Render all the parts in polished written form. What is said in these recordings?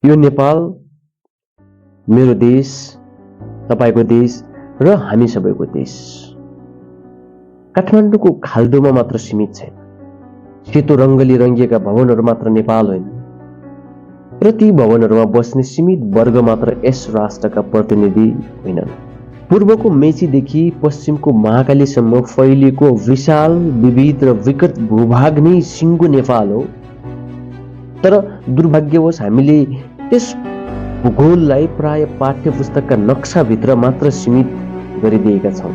यो नेपाल मेरो देश, तपाईको देश र हामी सबैको देश काठमाडौँको खाल्डोमा मात्र सीमित छैन। सेतो रङ्गले रङ्गिएका भवनहरू मात्र नेपाल होइन र ती भवनहरूमा बस्ने सीमित वर्ग मात्र यस राष्ट्रका प्रतिनिधि होइनन्। पूर्वको मेचीदेखि पश्चिमको महाकालीसम्म फैलिएको विशाल, विविध र विकट भूभाग नै सिङ्गो नेपाल हो। तर दुर्भाग्यवश हामीले त्यस भूगोललाई प्राय पाठ्य पुस्तकका नक्साभित्र मात्र सीमित गरिदिएका छौँ।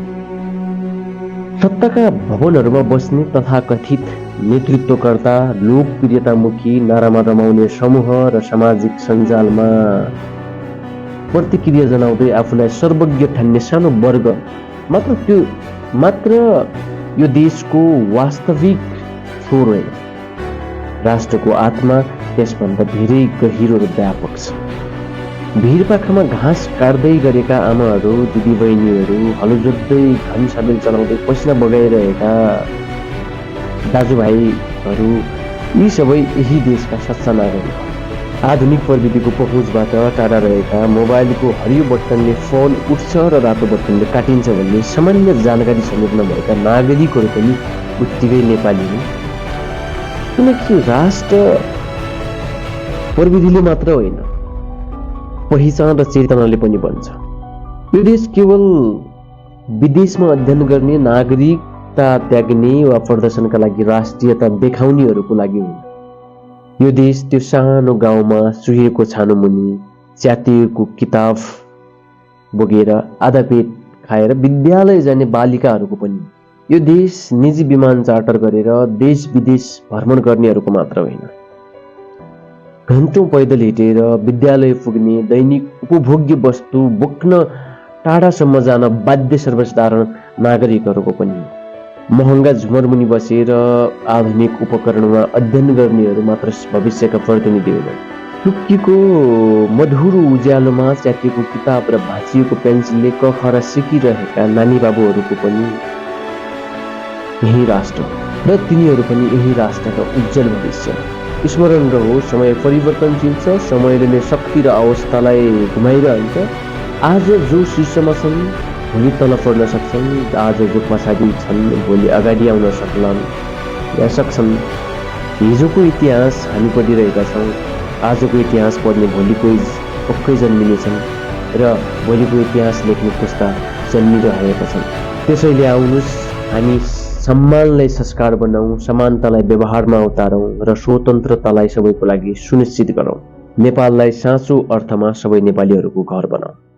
सत्ताका भवनहरूमा बस्ने तथाकथित नेतृत्वकर्ता, लोकप्रियतामुखी, नारामा रमाउने समूह र सामाजिक सञ्जालमा प्रतिक्रिया जनाउँदै आफूलाई सर्वज्ञ ठान्ने सानो वर्ग मात्र यो देशको वास्तविक स्वर होइन। राष्ट्रको आत्मा त्यसभन्दा धेरै गहिरो र व्यापक छ। भिरपाखामा घाँस काट्दै गरेका आमाहरू, दिदीबहिनीहरू, हलो जोत्दै, घन साबेल चलाउँदै पसिना बगाइरहेका दाजुभाइहरू, यी सबै यही देशका सच्चा नागरिक। आधुनिक प्रविधिको पहुँचबाट टाढा रहेका, मोबाइलको हरियो बटनले फोन उठ्छ र रातो बटनले काटिन्छ भन्ने सामान्य जानकारी समेत नभएका नागरिकहरू पनि उत्तिकै नेपाली हुन्। किनकि राष्ट्र प्रविधिले मात्र होइन, पहिचान र चेतनाले पनि बन्छ। यो देश केवल विदेशमा अध्ययन गर्ने, नागरिकता त्याग्ने वा प्रदर्शनका लागि राष्ट्रियता देखाउनेहरूको लागि हुन्। यो देश त्यो सानो गाउँमा सुहेको छानो मुनि च्यातिएको किताब बोकेर आधा पेट खाएर विद्यालय जाने बालिकाहरूको पनि। यो देश निजी विमान चार्टर गरेर देश विदेश भ्रमण गर्नेहरूको मात्र होइन। घन्टौं पैदल हिँडेर विद्यालय पुग्ने, दैनिक उपभोग्य वस्तु बोक्न टाढासम्म जान बाध्य सर्वसाधारण नागरिकहरूको पनि। महँगा झुमरमुनि बसेर आधुनिक उपकरणमा अध्ययन गर्नेहरू मात्र भविष्यका प्रतिनिधि हुन्। टुक्कीको मधुरो उज्यालोमा च्यातिएको किताब र भाँचिएको पेन्सिलले क ख र सिकिरहेका नानी बाबुहरूको पनि यही राष्ट्र र तिनीहरू पनि यही राष्ट्रका उज्जवल भविष्य। स्मरण रहोस्, समय परिवर्तनशील छ। समयले नै शक्ति र अवस्थालाई घुमाइरहन्छ। आज जो शीर्षमा छन् भोलि तल पर्न सक्छन्। आज जो पछाडि छन् भोलि अगाडि आउन सक्लान् या सक्छन्। हिजोको इतिहास हामी पढिरहेका छौँ। आजको इतिहास पढ्ने भोलि कोही पक्कै जन्मिनेछन् र भोलिको इतिहास लेख्ने पुस्ता जन्मिरहेका छन्। त्यसैले आउनुहोस्, हामी सम्मानलाई संस्कार बनाऊ, समानतालाई व्यवहारमा उतारौँ र स्वतन्त्रतालाई सबैको लागि सुनिश्चित गरौँ। नेपाललाई साँचो अर्थमा सबै नेपालीहरूको घर बनाऊ।